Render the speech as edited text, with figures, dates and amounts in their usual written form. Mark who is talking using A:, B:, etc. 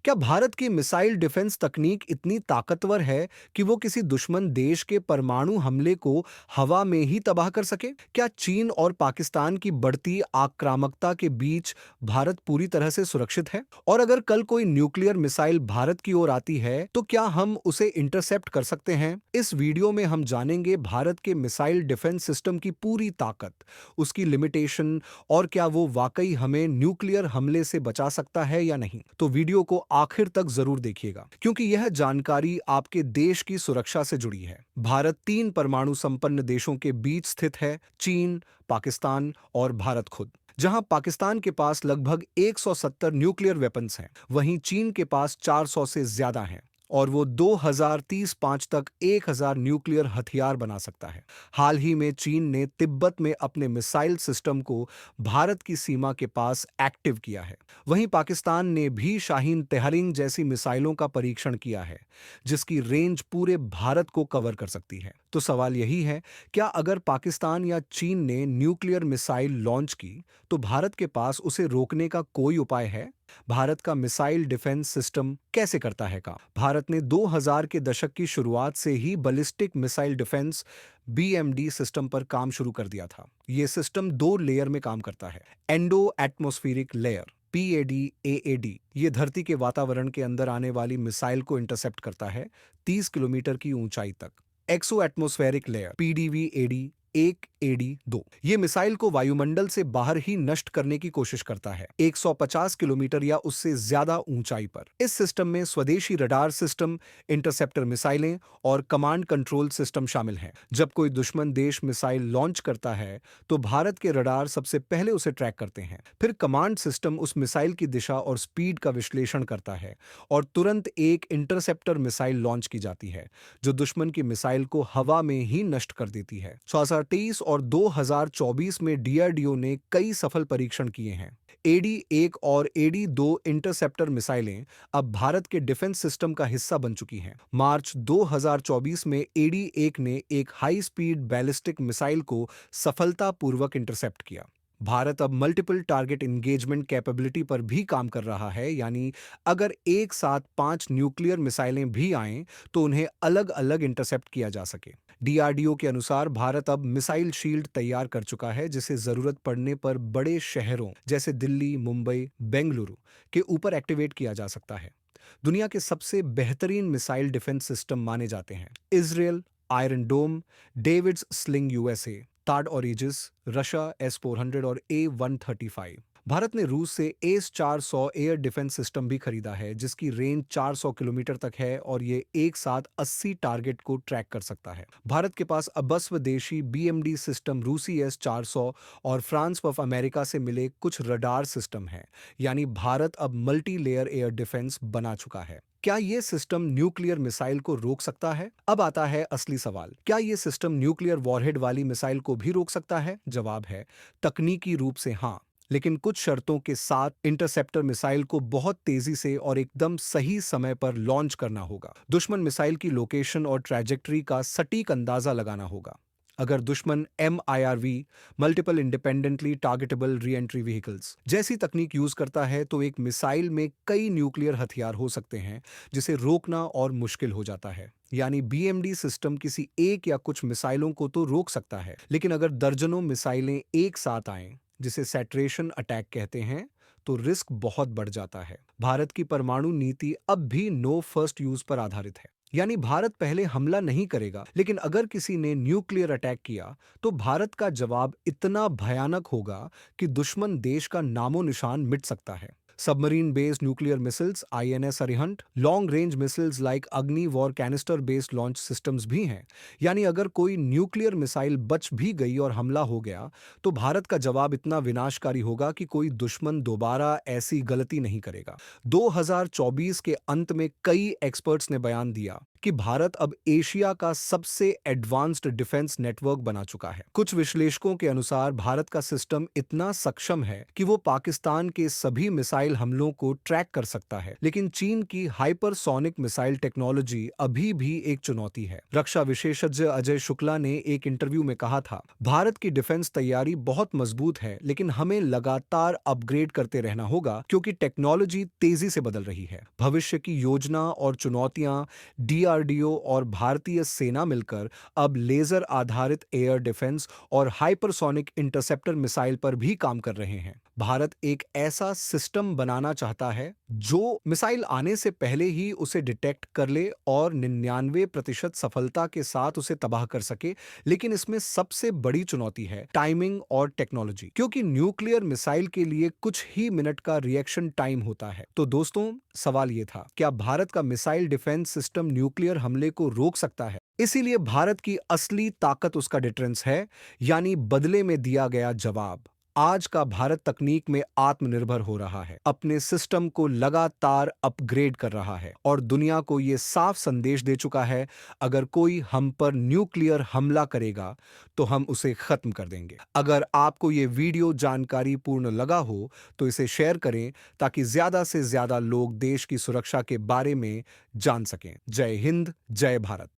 A: क्या भारत की missile defence तकनीक इतनी ताकतवर है कि वो किसी दुश्मन देश के परमाणु हमले को हवा में ही तबाह कर सके? क्या चीन और पाकिस्तान की बढ़ती आक्रामकता के बीच भारत पूरी तरह से सुरक्षित है? और अगर कल कोई न्यूक्लियर मिसाइल भारत की ओर आती है, तो क्या हम उसे इंटरसेप्ट कर सकते हैं? इस वीडियो में हम जानेंगे भारत के मिसाइल डिफेंस सिस्टम की पूरी ताकत, उसकी लिमिटेशन और क्या वो वाकई हमें न्यूक्लियर हमले से बचा सकता है या नहीं। तो वीडियो को आखिर तक जरूर देखिएगा, क्योंकि यह जानकारी आपके देश की सुरक्षा से जुड़ी है। भारत तीन परमाणु संपन्न देशों के बीच स्थित है, चीन, पाकिस्तान और भारत खुद। जहां पाकिस्तान के पास लगभग 170 न्यूक्लियर वेपन्स हैं, वहीं चीन के पास 400 से ज्यादा हैं और वो 2035 तक 1000 न्यूक्लियर हथियार बना सकता है। हाल ही में चीन ने तिब्बत में अपने मिसाइल सिस्टम को भारत की सीमा के पास एक्टिव किया है। वहीं पाकिस्तान ने भी शाहीन तेहरिंग जैसी मिसाइलों का परीक्षण किया है, जिसकी रेंज पूरे भारत को कवर कर सकती है। तो सवाल यही है, क्या अगर पाकिस्तान या चीन ने न्यूक्लियर मिसाइल लॉन्च की, तो भारत के पास उसे रोकने का कोई उपाय है? भारत का मिसाइल डिफेंस सिस्टम कैसे करता है काम? भारत ने 2000 के दशक की शुरुआत से ही ballistic missile defence BMD system पर काम शुरू कर दिया था। यह सिस्टम दो लेयर में काम करता है। Endo atmospheric layer PAD AAD ये धरती के वातावरण के अंदर आने वाली मिसाइल को इंटरसेप्ट करता है 30 किलोमीटर की ऊंचाई तक। एक्सो एटमॉस्फेरिक लेयर पीडीवीएडी एक एडी दो ये मिसाइल को वायुमंडल से बाहर ही नष्ट करने की कोशिश करता है 150 किलोमीटर या उससे ज्यादा ऊंचाई पर। इस सिस्टम में स्वदेशी रडार सिस्टम, इंटरसेप्टर मिसाइलें और कमांड कंट्रोल सिस्टम शामिल हैं। जब कोई दुश्मन देश मिसाइल लॉन्च करता है, तो भारत के रडार सबसे पहले उसे ट्रैक करते हैं। फिर कमांड सिस्टम उस मिसाइल की दिशा और स्पीड का विश्लेषण करता है और तुरंत एक इंटरसेप्टर मिसाइल लॉन्च की जाती है, जो दुश्मन की मिसाइल को हवा में ही नष्ट कर देती है। 2023 और 2024 में डीआरडीओ ने कई सफल परीक्षण किए हैं। एडी 1 और एडी 2 इंटरसेप्टर मिसाइलें अब भारत के डिफेंस सिस्टम का हिस्सा बन चुकी हैं। मार्च 2024 में एडी 1 ने एक हाई स्पीड बैलिस्टिक मिसाइल को सफलतापूर्वक इंटरसेप्ट किया। भारत अब मल्टीपल टारगेट इंगेजमेंट कैपेबिलिटी पर भी काम कर रहा है, यानी अगर एक साथ 5 न्यूक्लियर मिसाइलें भी आएं, तो उन्हें अलग अलग इंटरसेप्ट किया जा सके। डीआरडीओ के अनुसार भारत अब मिसाइल शील्ड तैयार कर चुका है, जिसे जरूरत पड़ने पर बड़े शहरों जैसे दिल्ली, मुंबई, बेंगलुरु के ऊपर एक्टिवेट किया जा सकता है। दुनिया के सबसे बेहतरीन मिसाइल डिफेंस सिस्टम माने जाते हैं इजरायल आयरन डोम, डेविड्स स्लिंग यूएसए, ताड और ईजिस, रशिया S-400 और A-135। भारत ने रूस से एस-400 एयर डिफेंस सिस्टम भी खरीदा है, जिसकी रेंज 400 किलोमीटर तक है और ये एक साथ 80 टारगेट को ट्रैक कर सकता है। भारत के पास अब स्वदेशी बीएमडी सिस्टम रूसी S-400 और फ्रांस ऑफ अमेरिका से मिले कुछ रडार सिस्टम हैं, यानी भारत अब मल्टी लेयर एयर डिफेंस बना चुका है। क्या ये सिस्टम न्यूक्लियर मिसाइल को रोक सकता है? अब आता है असली सवाल, क्या ये सिस्टम न्यूक्लियर वॉरहेड वाली मिसाइल को भी रोक सकता है? जवाब है तकनीकी रूप से हाँ, लेकिन कुछ शर्तों के साथ। इंटरसेप्टर मिसाइल को बहुत तेजी से और एकदम सही समय पर लॉन्च करना होगा। दुश्मन मिसाइल की लोकेशन और ट्रैजेक्टरी का सटीक अंदाजा लगाना होगा। अगर दुश्मन MIRV multiple independently targetable re entry vehicles जैसी तकनीक यूज करता है, तो एक मिसाइल में कई न्यूक्लियर हथियार हो सकते हैं, जिसे रोकना और मुश्किल हो जाता है। यानी बीएमडी सिस्टम किसी एक या कुछ मिसाइलों को तो रोक सकता है, लेकिन अगर दर्जनों मिसाइलें एक साथ आएं, जिसे सैचुरेशन अटैक कहते हैं, तो रिस्क बहुत बढ़ जाता है। भारत की परमाणु नीति अब भी नो फर्स्ट यूज पर आधारित है, यानी भारत पहले हमला नहीं करेगा, लेकिन अगर किसी ने न्यूक्लियर अटैक किया, तो भारत का जवाब इतना भयानक होगा कि दुश्मन देश का नामो निशान मिट सकता है। Submarine based nuclear missiles INS Arihant, long range missiles like Agni or canister based launch systems भी हैं। यानी अगर कोई न्यूक्लियर मिसाइल बच भी गई और हमला हो गया, तो भारत का जवाब इतना विनाशकारी होगा कि कोई दुश्मन दोबारा ऐसी गलती नहीं करेगा। 2024 के अंत में कई एक्सपर्ट्स ने बयान दिया कि भारत अब एशिया का सबसे एडवांस्ड डिफेंस नेटवर्क बना चुका है। कुछ विश्लेषकों के अनुसार भारत का सिस्टम इतना सक्षम है कि वो पाकिस्तान के सभी मिसाइल हमलों को ट्रैक कर सकता है, लेकिन चीन की हाइपरसोनिक मिसाइल टेक्नोलॉजी अभी भी एक चुनौती है। रक्षा विशेषज्ञ अजय शुक्ला ने एक इंटरव्यू में कहा था, भारत की डिफेंस तैयारी बहुत मजबूत है, लेकिन हमें लगातार अपग्रेड करते रहना होगा क्योंकि टेक्नोलॉजी तेजी से बदल रही है। भविष्य की योजना और चुनौतियां डीआरडीओ और भारतीय सेना मिलकर अब लेजर आधारित एयर डिफेंस और हाइपरसोनिक इंटरसेप्टर मिसाइल पर भी काम कर रहे हैं। भारत एक ऐसा सिस्टम बनाना चाहता है जो मिसाइल आने से पहले ही उसे डिटेक्ट कर ले और 99% सफलता के साथ उसे तबाह कर सके। लेकिन इसमें सबसे बड़ी चुनौती है टाइमिंग और टेक्नोलॉजी, क्योंकि न्यूक्लियर मिसाइल के लिए कुछ ही मिनट का रिएक्शन टाइम होता है। तो दोस्तों, सवाल ये था, क्या भारत का मिसाइल डिफेंस सिस्टम न्यूक्लियर हमले को रोक सकता है? इसीलिए भारत की असली ताकत उसका डिफेंस है, यानी बदले में दिया गया जवाब। आज का भारत तकनीक में आत्मनिर्भर हो रहा है, अपने सिस्टम को लगातार अपग्रेड कर रहा है और दुनिया को यह साफ संदेश दे चुका है, अगर कोई हम पर न्यूक्लियर हमला करेगा तो हम उसे खत्म कर देंगे। अगर आपको ये वीडियो जानकारी पूर्ण लगा हो तो इसे शेयर करें ताकि ज्यादा से ज्यादा लोग देश की सुरक्षा के बारे में जान सकें। जय हिंद, जय भारत।